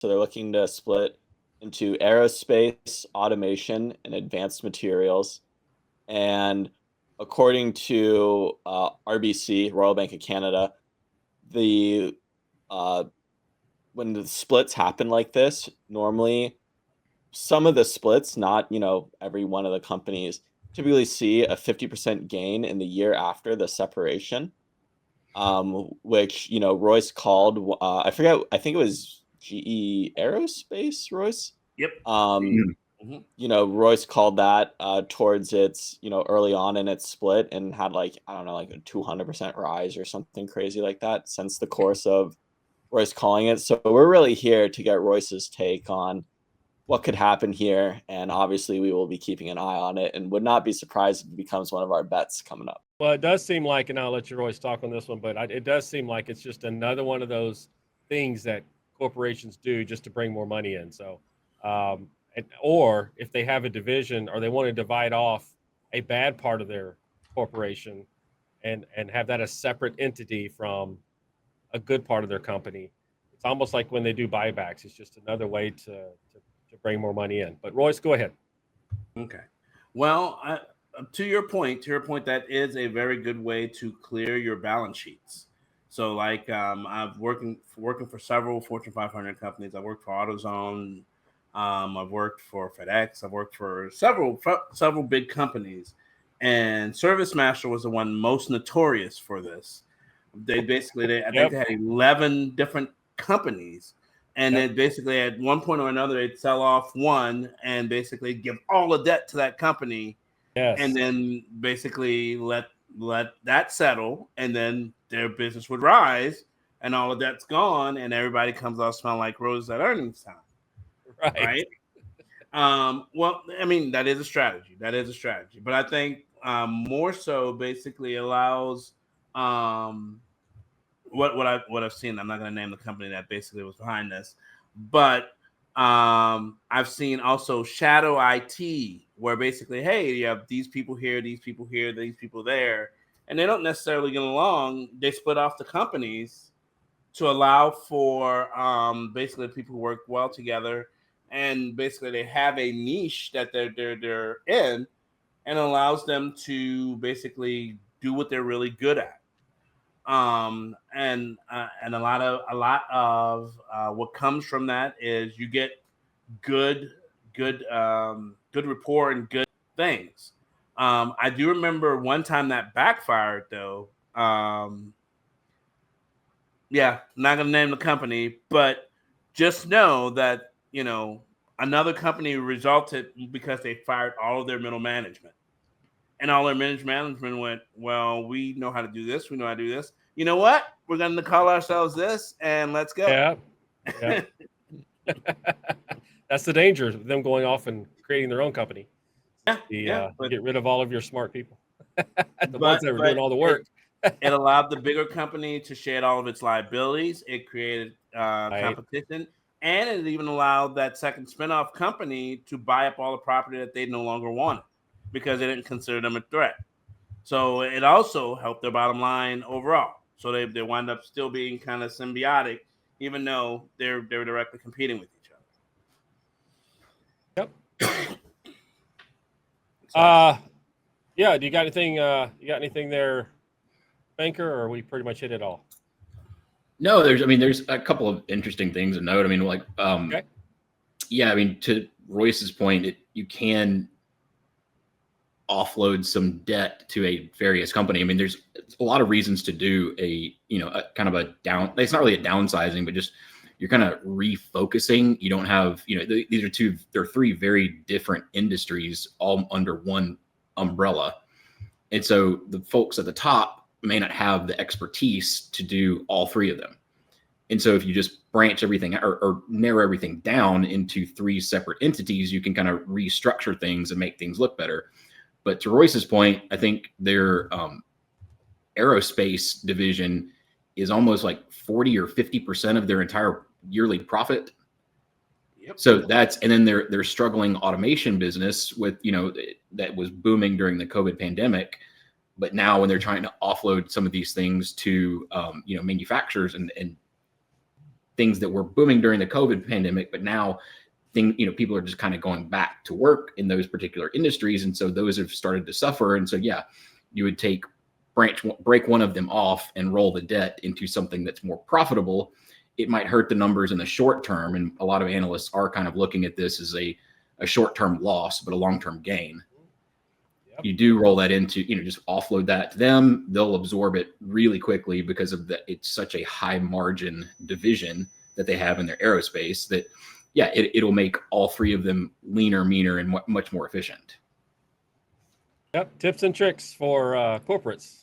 So they're looking to split into aerospace, automation, and advanced materials. And according to RBC, Royal Bank of Canada, the uh, when the splits happen like this, normally some of the splits, not every one of the companies, typically see a 50% gain in the year after the separation. Which Royce called. I forget. I think it was GE Aerospace. Royce. Yep. Um, Mhm. Royce called that towards its early on in its split and had like I don't know like a 200% rise or something crazy like that since the course of Royce calling it. So we're really here to get Royce's take on what could happen here, and obviously we will be keeping an eye on it and would not be surprised if it becomes one of our bets coming up. Well, it does seem like, and I'll let you Royce talk on this one, but it does seem like it's just another one of those things that corporations do just to bring more money in. So, or if they have a division or they want to divide off a bad part of their corporation and have that a separate entity from a good part of their company, it's almost like when they do buybacks. It's just another way to bring more money in. But Royce, go ahead. Okay. Well, to your point, that is a very good way to clear your balance sheets. So, like, I've working for several Fortune 500 companies. I worked for AutoZone. I've worked for FedEx. I've worked for several big companies, and ServiceMaster was the one most notorious for this. I think they had 11 different companies. And then basically at one point or another, they'd sell off one and basically give all the debt to that company. Yes. And then basically let that settle. And then their business would rise and all the debt's gone. And everybody comes out smelling like roses at earnings time. Right. Well, I mean, that is a strategy. But I think more so basically allows what I've seen. I'm not going to name the company that basically was behind this, but I've seen also shadow IT, where basically, hey, you have these people here, these people here, these people there, and they don't necessarily get along. They split off the companies to allow for basically people who work well together, and basically they have a niche that they're in, and allows them to basically do what they're really good at. And a lot of what comes from that is you get good rapport and good things. I do remember one time that backfired though. Yeah, not gonna name the company, but just know that another company resulted because they fired all of their middle management. And all their management went, well, we know how to do this. We know how to do this. You know what? We're going to call ourselves this, and let's go. Yeah. That's the danger of them going off and creating their own company. Get rid of all of your smart people. Ones that were doing all the work. It allowed the bigger company to shed all of its liabilities. It created competition. And it even allowed that second spinoff company to buy up all the property that they no longer wanted, because they didn't consider them a threat. So it also helped their bottom line overall. So they wind up still being kind of symbiotic, even though they're directly competing with each other. Yep. Yeah. Do you got anything? You got anything there, Banker, or we pretty much hit it all? No, there's a couple of interesting things to note. I mean, like, okay. Yeah, I mean, to Royce's point, you can offload some debt to a various company. I mean, there's a lot of reasons to do a kind of a down. It's not really a downsizing, but just you're kind of refocusing. You don't have, there are three very different industries all under one umbrella. And so the folks at the top may not have the expertise to do all three of them. And so if you just branch everything or narrow everything down into three separate entities, you can kind of restructure things and make things look better. But to Royce's point, I think their aerospace division is almost like 40 or 50% of their entire yearly profit. Yep. So and then their struggling automation business with, that was booming during the COVID pandemic. But now when they're trying to offload some of these things to, manufacturers and things that were booming during the COVID pandemic, but now people are just kind of going back to work in those particular industries. And so those have started to suffer. And so, yeah, you would break one of them off and roll the debt into something that's more profitable. It might hurt the numbers in the short term. And a lot of analysts are kind of looking at this as a short-term loss, but a long-term gain. Yep. You do roll that into, just offload that to them. They'll absorb it really quickly because of it's such a high margin division that they have in their aerospace that, yeah, it'll make all three of them leaner, meaner, and much more efficient. Yep. Tips and tricks for corporates.